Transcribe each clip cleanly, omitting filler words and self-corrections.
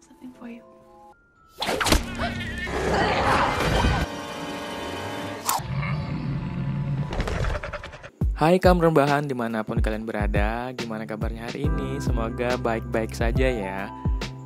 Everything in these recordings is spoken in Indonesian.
have something for you. Hai kaum rebahan dimanapun kalian berada, gimana kabarnya hari ini? Semoga baik-baik saja ya.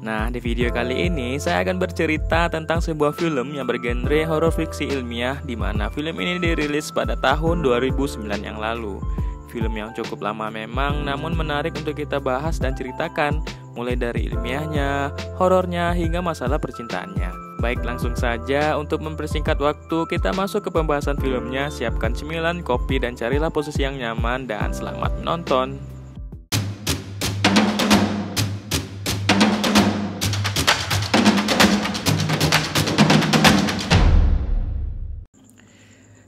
Nah, di video kali ini saya akan bercerita tentang sebuah film yang bergenre horor fiksi ilmiah, di mana film ini dirilis pada tahun 2009 yang lalu. Film yang cukup lama memang, namun menarik untuk kita bahas dan ceritakan, mulai dari ilmiahnya, horornya, hingga masalah percintaannya. Baik, langsung saja untuk mempersingkat waktu, kita masuk ke pembahasan filmnya. Siapkan cemilan, kopi, dan carilah posisi yang nyaman, dan selamat menonton.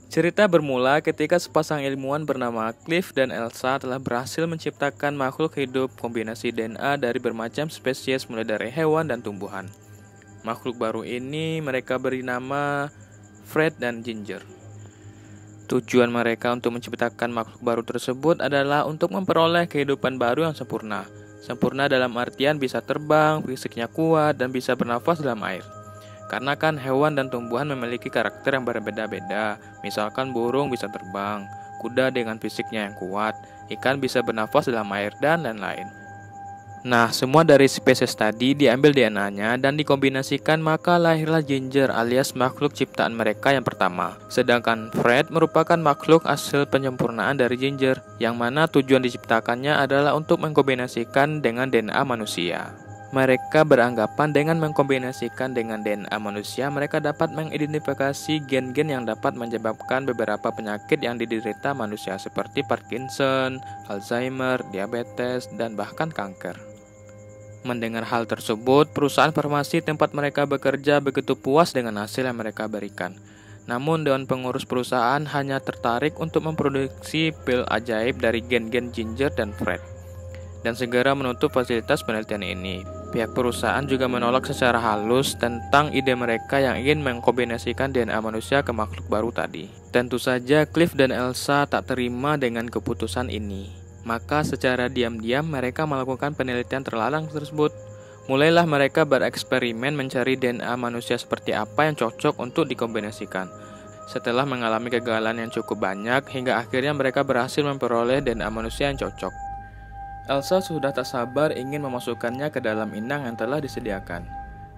Cerita bermula ketika sepasang ilmuwan bernama Cliff dan Elsa telah berhasil menciptakan makhluk hidup kombinasi DNA dari bermacam spesies mulai dari hewan dan tumbuhan. Makhluk baru ini mereka beri nama Fred dan Ginger. Tujuan mereka untuk menciptakan makhluk baru tersebut adalah untuk memperoleh kehidupan baru yang sempurna. Sempurna dalam artian bisa terbang, fisiknya kuat, dan bisa bernafas dalam air. Karena kan hewan dan tumbuhan memiliki karakter yang berbeda-beda. Misalkan burung bisa terbang, kuda dengan fisiknya yang kuat, ikan bisa bernafas dalam air, dan lain-lain. Nah, semua dari spesies tadi diambil DNA-nya dan dikombinasikan, maka lahirlah Ginger alias makhluk ciptaan mereka yang pertama. Sedangkan Fred merupakan makhluk hasil penyempurnaan dari Ginger, yang mana tujuan diciptakannya adalah untuk mengkombinasikan dengan DNA manusia. Mereka beranggapan dengan mengkombinasikan dengan DNA manusia, mereka dapat mengidentifikasi gen-gen yang dapat menyebabkan beberapa penyakit yang diderita manusia seperti Parkinson, Alzheimer, diabetes, dan bahkan kanker. Mendengar hal tersebut, perusahaan farmasi tempat mereka bekerja begitu puas dengan hasil yang mereka berikan. Namun dewan pengurus perusahaan hanya tertarik untuk memproduksi pil ajaib dari gen-gen Ginger dan Fred, dan segera menutup fasilitas penelitian ini. Pihak perusahaan juga menolak secara halus tentang ide mereka yang ingin mengkombinasikan DNA manusia ke makhluk baru tadi. Tentu saja Cliff dan Elsa tak terima dengan keputusan ini. Maka secara diam-diam mereka melakukan penelitian terlarang tersebut. Mulailah mereka bereksperimen mencari DNA manusia seperti apa yang cocok untuk dikombinasikan. Setelah mengalami kegagalan yang cukup banyak, hingga akhirnya mereka berhasil memperoleh DNA manusia yang cocok. Elsa sudah tak sabar ingin memasukkannya ke dalam inang yang telah disediakan.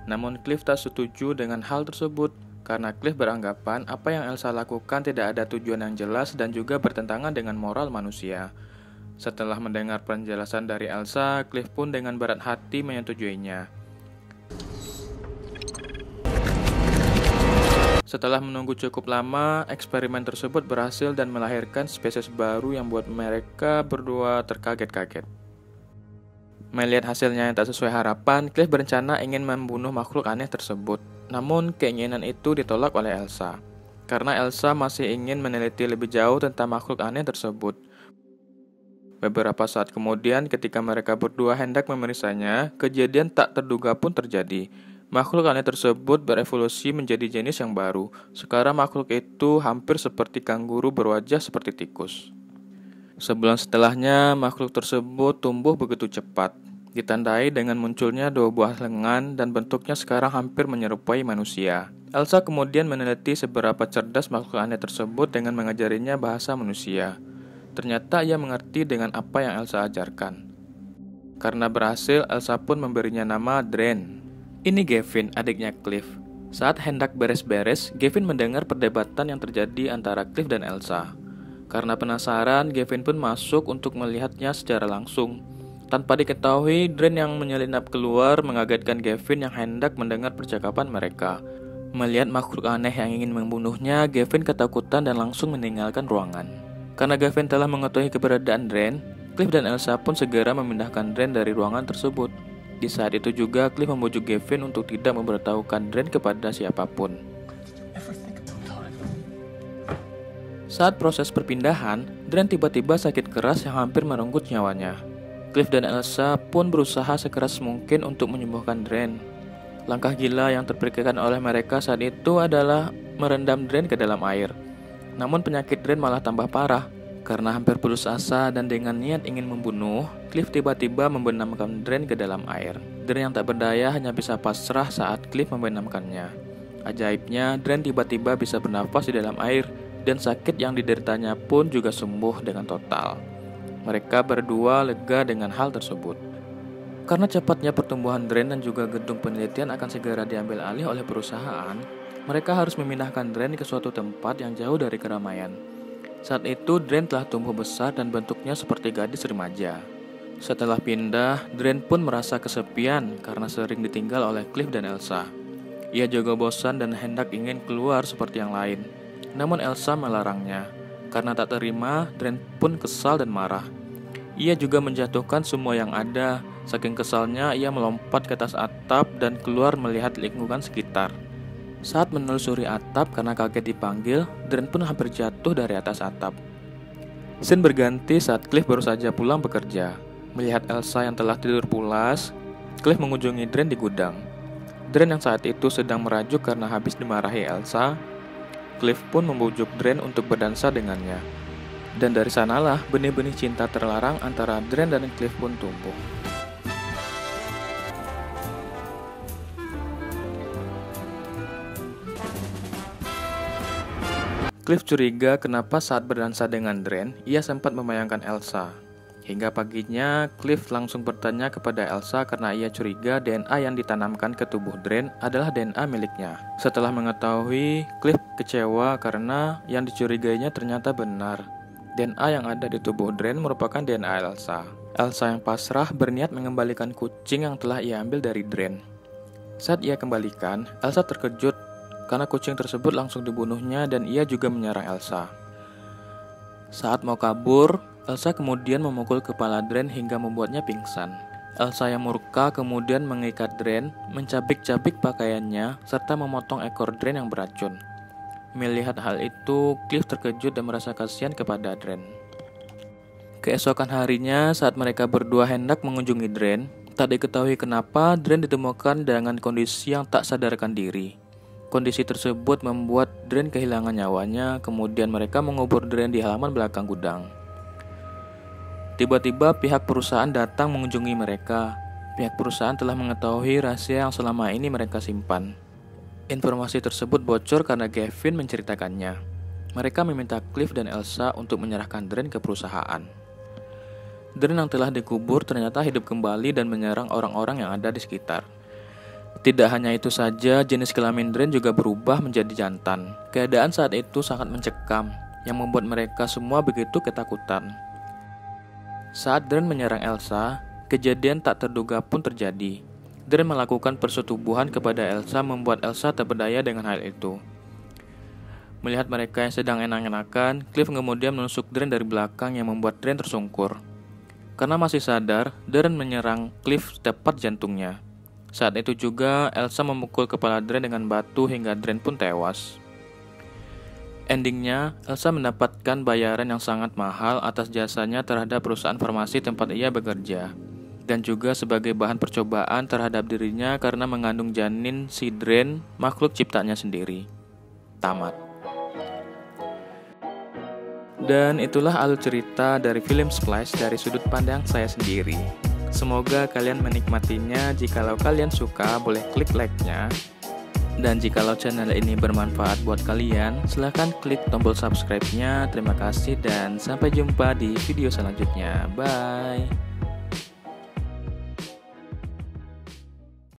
Namun Cliff tak setuju dengan hal tersebut, karena Cliff beranggapan apa yang Elsa lakukan tidak ada tujuan yang jelas dan juga bertentangan dengan moral manusia. Setelah mendengar penjelasan dari Elsa, Cliff pun dengan berat hati menyetujuinya. Setelah menunggu cukup lama, eksperimen tersebut berhasil dan melahirkan spesies baru yang buat mereka berdua terkaget-kaget. Melihat hasilnya yang tak sesuai harapan, Cliff berencana ingin membunuh makhluk aneh tersebut. Namun keinginan itu ditolak oleh Elsa, karena Elsa masih ingin meneliti lebih jauh tentang makhluk aneh tersebut. Beberapa saat kemudian, ketika mereka berdua hendak memeriksanya, kejadian tak terduga pun terjadi. Makhluk aneh tersebut berevolusi menjadi jenis yang baru. Sekarang makhluk itu hampir seperti kanguru berwajah seperti tikus. Sebulan setelahnya, makhluk tersebut tumbuh begitu cepat, ditandai dengan munculnya 2 buah lengan dan bentuknya sekarang hampir menyerupai manusia. Elsa kemudian meneliti seberapa cerdas makhluk aneh tersebut dengan mengajarinya bahasa manusia. Ternyata ia mengerti dengan apa yang Elsa ajarkan. Karena berhasil, Elsa pun memberinya nama Dren. Ini Gavin, adiknya Cliff. Saat hendak beres-beres, Gavin mendengar perdebatan yang terjadi antara Cliff dan Elsa. Karena penasaran, Gavin pun masuk untuk melihatnya secara langsung. Tanpa diketahui, Dren yang menyelinap keluar mengagetkan Gavin yang hendak mendengar percakapan mereka. Melihat makhluk aneh yang ingin membunuhnya, Gavin ketakutan dan langsung meninggalkan ruangan. Karena Gavin telah mengetahui keberadaan Dren, Cliff dan Elsa pun segera memindahkan Dren dari ruangan tersebut. Di saat itu juga, Cliff membujuk Gavin untuk tidak memberitahukan Dren kepada siapapun. Saat proses perpindahan, Dren tiba-tiba sakit keras yang hampir merenggut nyawanya. Cliff dan Elsa pun berusaha sekeras mungkin untuk menyembuhkan Dren. Langkah gila yang terpikirkan oleh mereka saat itu adalah merendam Dren ke dalam air. Namun penyakit Dren malah tambah parah. Karena hampir putus asa dan dengan niat ingin membunuh, Cliff tiba-tiba membenamkan Dren ke dalam air. Dren yang tak berdaya hanya bisa pasrah saat Cliff membenamkannya. Ajaibnya, Dren tiba-tiba bisa bernafas di dalam air, dan sakit yang dideritanya pun juga sembuh dengan total. Mereka berdua lega dengan hal tersebut. Karena cepatnya pertumbuhan Dren dan juga gedung penelitian akan segera diambil alih oleh perusahaan, mereka harus memindahkan Dren ke suatu tempat yang jauh dari keramaian. Saat itu, Dren telah tumbuh besar dan bentuknya seperti gadis remaja. Setelah pindah, Dren pun merasa kesepian karena sering ditinggal oleh Cliff dan Elsa. Ia juga bosan dan hendak ingin keluar seperti yang lain. Namun Elsa melarangnya. Karena tak terima, Dren pun kesal dan marah. Ia juga menjatuhkan semua yang ada. Saking kesalnya, ia melompat ke atas atap dan keluar melihat lingkungan sekitar. Saat menelusuri atap karena kaget dipanggil, Dren pun hampir jatuh dari atas atap. Scene berganti saat Cliff baru saja pulang bekerja. Melihat Elsa yang telah tidur pulas, Cliff mengunjungi Dren di gudang. Dren yang saat itu sedang merajuk karena habis dimarahi Elsa. Cliff pun membujuk Dren untuk berdansa dengannya. Dan dari sanalah benih-benih cinta terlarang antara Dren dan Cliff pun tumbuh. Cliff curiga kenapa saat berdansa dengan Dren, ia sempat membayangkan Elsa. Hingga paginya, Cliff langsung bertanya kepada Elsa karena ia curiga DNA yang ditanamkan ke tubuh Dren adalah DNA miliknya. Setelah mengetahui, Cliff kecewa karena yang dicurigainya ternyata benar. DNA yang ada di tubuh Dren merupakan DNA Elsa. Elsa yang pasrah berniat mengembalikan kucing yang telah ia ambil dari Dren. Saat ia kembalikan, Elsa terkejut karena kucing tersebut langsung dibunuhnya dan ia juga menyerang Elsa. Saat mau kabur, Elsa kemudian memukul kepala Dren hingga membuatnya pingsan. Elsa yang murka kemudian mengikat Dren, mencabik-cabik pakaiannya, serta memotong ekor Dren yang beracun. Melihat hal itu, Cliff terkejut dan merasa kasihan kepada Dren. Keesokan harinya, saat mereka berdua hendak mengunjungi Dren, tak diketahui kenapa Dren ditemukan dengan kondisi yang tak sadarkan diri. Kondisi tersebut membuat Dren kehilangan nyawanya, kemudian mereka mengubur Dren di halaman belakang gudang. Tiba-tiba pihak perusahaan datang mengunjungi mereka. Pihak perusahaan telah mengetahui rahasia yang selama ini mereka simpan. Informasi tersebut bocor karena Gavin menceritakannya. Mereka meminta Cliff dan Elsa untuk menyerahkan Dren ke perusahaan. Dren yang telah dikubur ternyata hidup kembali dan menyerang orang-orang yang ada di sekitar. Tidak hanya itu saja, jenis kelamin Dren juga berubah menjadi jantan. Keadaan saat itu sangat mencekam, yang membuat mereka semua begitu ketakutan. Saat Dren menyerang Elsa, kejadian tak terduga pun terjadi. Dren melakukan persetubuhan kepada Elsa membuat Elsa tak berdaya dengan hal itu. Melihat mereka yang sedang enak-enakan, Cliff kemudian menusuk Dren dari belakang yang membuat Dren tersungkur. Karena masih sadar, Dren menyerang Cliff tepat jantungnya. Saat itu juga, Elsa memukul kepala Dren dengan batu hingga Dren pun tewas. Endingnya, Elsa mendapatkan bayaran yang sangat mahal atas jasanya terhadap perusahaan farmasi tempat ia bekerja, dan juga sebagai bahan percobaan terhadap dirinya karena mengandung janin si Dren, makhluk ciptaannya sendiri. Tamat. Dan itulah alur cerita dari film Splash dari sudut pandang saya sendiri. Semoga kalian menikmatinya. Jikalau kalian suka, boleh klik like-nya. Dan jikalau channel ini bermanfaat buat kalian, silahkan klik tombol subscribe-nya. Terima kasih dan sampai jumpa di video selanjutnya. Bye.